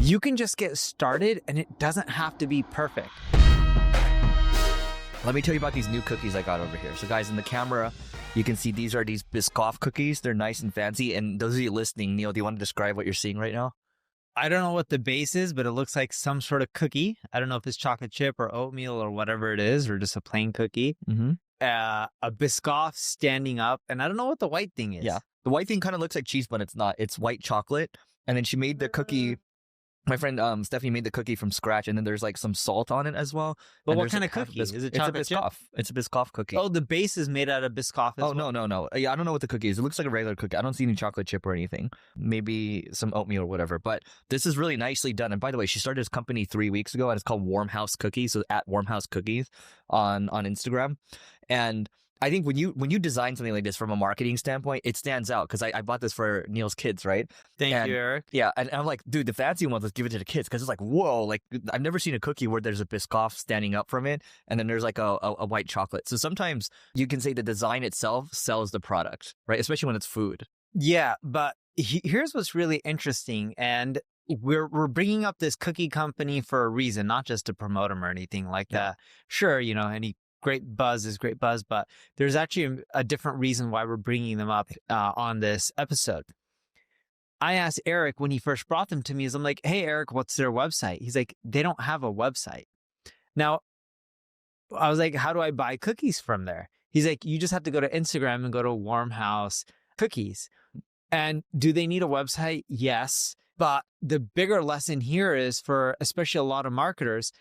You can just get started and it doesn't have to be perfect. Let me tell you about these new cookies I got over here. So guys, in the camera, you can see these are these Biscoff cookies. They're nice and fancy. And those of you listening, Neil, do you want to describe what you're seeing right now? I don't know what the base is, but it looks like some sort of cookie. I don't know if it's chocolate chip or oatmeal or whatever it is, or just a plain cookie. Mm-hmm. A Biscoff standing up, and I don't know what the white thing is. Yeah. The white thing kind of looks like cheese, but it's not. It's white chocolate. And then she made the cookie. My friend Stephanie made the cookie from scratch, and then there's like some salt on it as well. But and what kind of cookie? Is it chocolate it's a Biscoff. It's a Biscoff cookie. Oh, the base is made out of Biscoff as well? No. Yeah, I don't know what the cookie is. It looks like a regular cookie. I don't see any chocolate chip or anything. Maybe some oatmeal or whatever. But this is really nicely done. And by the way, she started this company 3 weeks ago, and it's called Warm House Cookies. So at Warm House Cookies on Instagram. And I think when you design something like this from a marketing standpoint, it stands out because I bought this for Neil's kids, right? Thank you, Eric. Yeah, and I'm like, dude, the fancy ones, let's give it to the kids because it's like, whoa, like I've never seen a cookie where there's a Biscoff standing up from it, and then there's like a white chocolate. So sometimes you can say the design itself sells the product, right? Especially when it's food. Yeah, but here's what's really interesting, and we're bringing up this cookie company for a reason, not just to promote them or anything like that. Sure, any great buzz is great buzz, but there's actually a different reason why we're bringing them up on this episode. I asked Eric when he first brought them to me, I'm like, hey, Eric, what's their website? He's like, they don't have a website. Now, I was like, how do I buy cookies from there? He's like, you just have to go to Instagram and go to Warm House Cookies. And do they need a website? Yes. But the bigger lesson here is for especially a lot of marketers,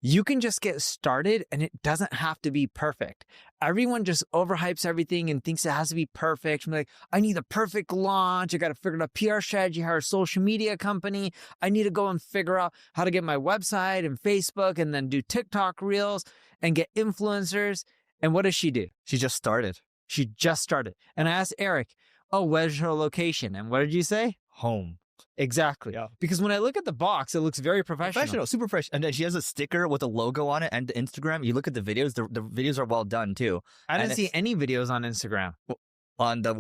you can just get started and it doesn't have to be perfect. Everyone just overhypes everything and thinks it has to be perfect. I'm like, I need a perfect launch. I got to figure out a PR strategy, hire a social media company. I need to go and figure out how to get my website and Facebook and then do TikTok reels and get influencers. And what does she do? She just started. And I asked Eric, oh, where's her location? And what did you say? Home. Exactly. Yeah. Because when I look at the box, it looks very professional. Super fresh. And then she has a sticker with a logo on it and the Instagram. You look at the videos, the videos are well done too. I didn't see any videos on Instagram. On the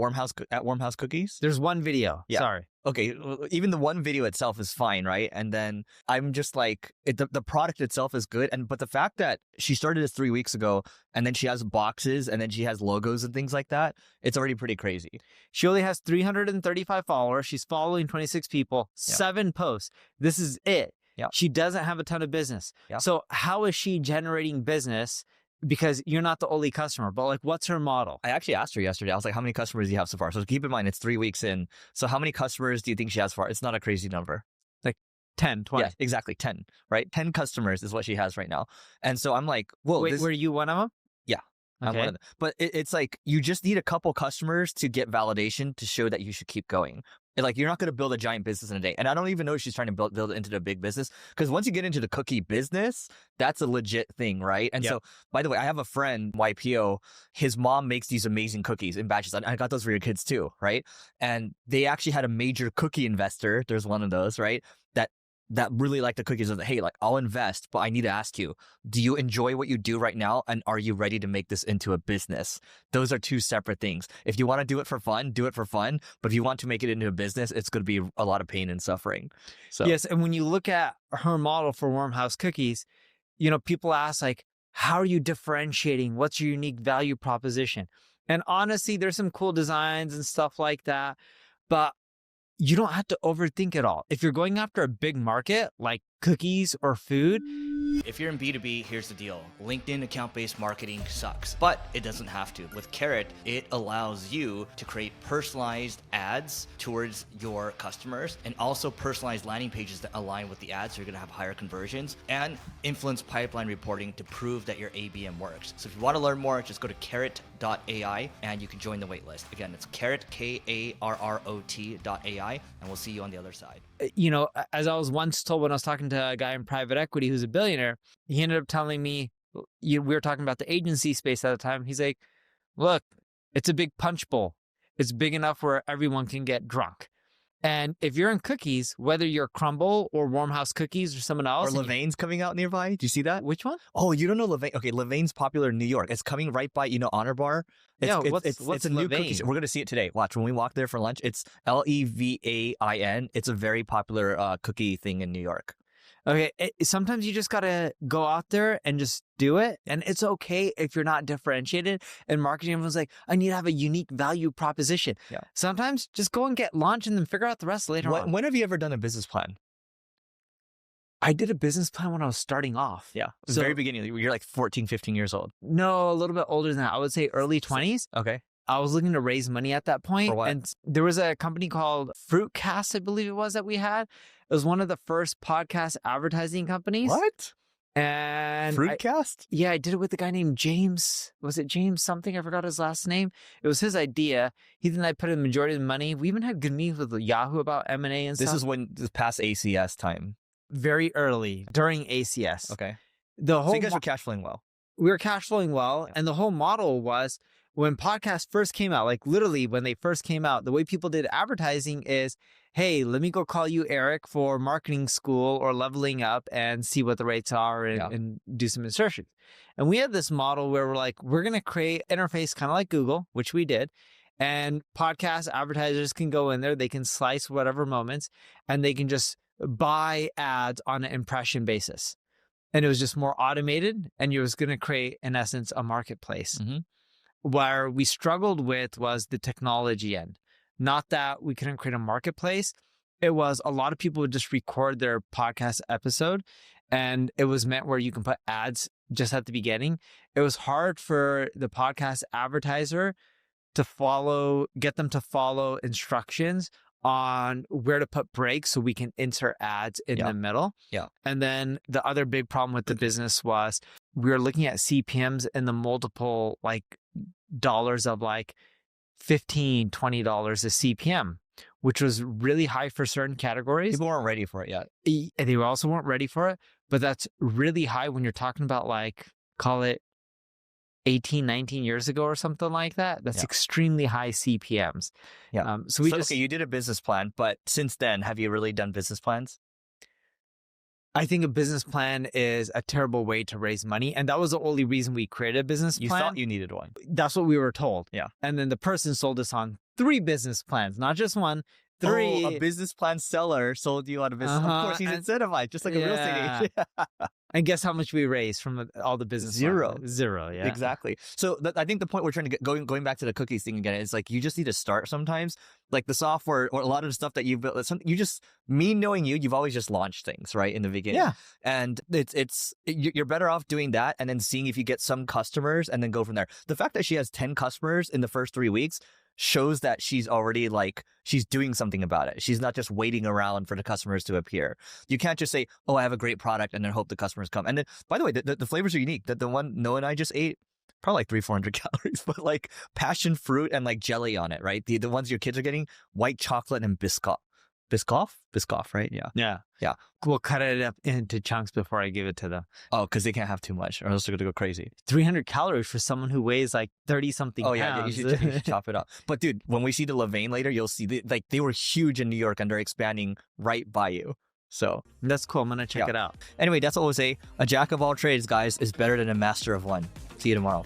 at Warm House Cookies? There's one video. Yeah. Sorry. Okay, even the one video itself is fine, right? And then I'm just like, the product itself is good. But the fact that she started this 3 weeks ago and then she has boxes and then she has logos and things like that, it's already pretty crazy. She only has 335 followers. She's following 26 people, 7 posts. This is it. Yeah. She doesn't have a ton of business. Yeah. So how is she generating business? Because you're not the only customer, but like, what's her model? I actually asked her yesterday. I was like, how many customers do you have so far? So keep in mind, it's 3 weeks in. So how many customers do you think she has so far? It's not a crazy number. Like 10, 20. Yeah, exactly. 10, right? 10 customers is what she has right now. And so I'm like, whoa. Wait, were you one of them? Yeah. Okay. I'm one of them. But it's like, you just need a couple customers to get validation to show that you should keep going. Like, you're not going to build a giant business in a day. And I don't even know if she's trying to build it into a big business. Because once you get into the cookie business, that's a legit thing, right? And so, by the way, I have a friend, YPO, his mom makes these amazing cookies in batches. I got those for your kids too, right? And they actually had a major cookie investor. There's one of those, right? That really like the cookies. Hey, like, I'll invest, but I need to ask you, do you enjoy what you do right now? And are you ready to make this into a business? Those are two separate things. If you want to do it for fun, do it for fun. But if you want to make it into a business, it's going to be a lot of pain and suffering. So yes. And when you look at her model for Warm House Cookies, people ask like, how are you differentiating? What's your unique value proposition? And honestly, there's some cool designs and stuff like that, but you don't have to overthink it all. If you're going after a big market like cookies or food. If you're in B2B, here's the deal. LinkedIn account-based marketing sucks, but it doesn't have to. With Carrot, it allows you to create personalized ads towards your customers and also personalized landing pages that align with the ads. So you're going to have higher conversions and influence pipeline reporting to prove that your ABM works. So if you want to learn more, just go to carrot.ai and you can join the waitlist. Again, it's carrot, KARROT.ai, and we'll see you on the other side. As I was once told when I was talking to a guy in private equity who's a billionaire, he ended up telling me, we were talking about the agency space at the time. He's like, look, it's a big punch bowl. It's big enough where everyone can get drunk. And if you're in cookies, whether you're Crumble or Warm House Cookies or someone Or else. Levain's coming out nearby. Do you see that? Which one? Oh, you don't know Levain? Okay, Levain's popular in New York. It's coming right by, Honor Bar. It's a new cookie. We're gonna see it today. Watch, when we walk there for lunch, it's Levain. It's a very popular cookie thing in New York. Okay, sometimes you just gotta go out there and just do it, and it's okay if you're not differentiated. And marketing, everyone's like, I need to have a unique value proposition. Yeah. Sometimes just go and get lunch and then figure out the rest later on. When have you ever done a business plan? I did a business plan when I was starting off. Yeah, so, very beginning. You're like 14, 15 years old. No, a little bit older than that. I would say early 20s. Okay. I was looking to raise money at that point. For what? And there was a company called Fruitcast, I believe it was, that we had. It was one of the first podcast advertising companies. What? And Fruitcast? I did it with a guy named James. Was it James something? I forgot his last name. It was his idea. He and I put in the majority of the money. We even had good meetings with Yahoo about M&A and stuff. This is when this past ACS time. Very early, during ACS. Okay. So you guys were cash flowing well. We were cash flowing well. Yeah. And the whole model was, when podcasts first came out, like literally when they first came out, the way people did advertising is, hey, let me go call you Eric for marketing school or leveling up and see what the rates are and do some insertions. And we had this model where we're like, we're going to create an interface kind of like Google, which we did. And podcast advertisers can go in there, they can slice whatever moments, and they can just buy ads on an impression basis. And it was just more automated, and it was going to create, in essence, a marketplace. Mm-hmm. Where we struggled with was the technology end. Not that we couldn't create a marketplace. It was a lot of people would just record their podcast episode, and it was meant where you can put ads just at the beginning. It was hard for the podcast advertiser to get them to follow instructions on where to put breaks so we can insert ads in the middle. Yeah. And then the other big problem with the business was we were looking at CPMs in the multiple dollars of $15, $20 a CPM, which was really high for certain categories. People weren't ready for it yet. And they also weren't ready for it, but that's really high when you're talking about call it 18, 19 years ago or something like that. That's extremely high CPMs. Yeah. So you did a business plan, but since then, have you really done business plans? I think a business plan is a terrible way to raise money. And that was the only reason we created a business plan. You thought you needed one. That's what we were told. Yeah. And then the person sold us on 3 business plans, not just one. 3. Oh, a business plan seller sold you on a business. Of course, he's incentivized, just like a real estate agent. And guess how much we raised from all the business? Zero. Plans? Zero, yeah. Exactly. So I think the point we're trying to get, going back to the cookies thing again, is you just need to start sometimes. Like the software or a lot of the stuff that you've built, me knowing you've always just launched things, right, in the beginning. Yeah. And you're better off doing that and then seeing if you get some customers and then go from there. The fact that she has 10 customers in the first 3 weeks shows that she's already she's doing something about it. She's not just waiting around for the customers to appear. You can't just say, oh, I have a great product and then hope the customers come. And then, by the way, the flavors are unique. The one Noah and I just ate, probably 300-400 calories, but passion fruit and jelly on it, right? The ones your kids are getting, white chocolate and Biscoff, right? Yeah. We'll cut it up into chunks before I give it to them. Oh, because they can't have too much or else they're going to go crazy. 300 calories for someone who weighs 30-something pounds. Oh, yeah, you should chop it up. But dude, when we see the Levain later, you'll see they were huge in New York and they're expanding right by you. So that's cool. I'm going to check it out. Anyway, that's what we'll say. A jack of all trades, guys, is better than a master of one. See you tomorrow.